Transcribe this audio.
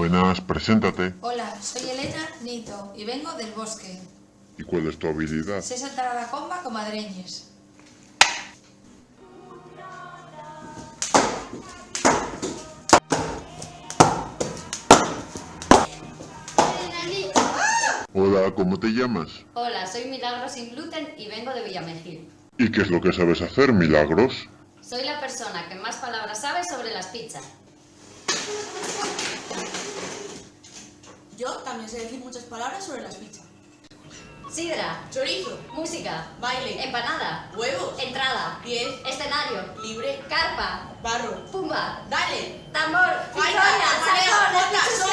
Buenas, preséntate. Hola, soy Elena Nito y vengo del bosque. ¿Y cuál es tu habilidad? Sé saltar a la comba con madreñes. Hola, ¿cómo te llamas? Hola, soy Milagros sin gluten y vengo de Villamejil. ¿Y qué es lo que sabes hacer, Milagros? Soy la persona que más palabras sabe sobre las pizzas. Yo también sé decir muchas palabras sobre las pizzas. Sidra, Chorizo, música, baile, empanada, huevos, entrada, 10, escenario, libre, carpa, barro, pumba, dale, tambor, Baille, Fitoria, mareo, salón, jota, espicha sol.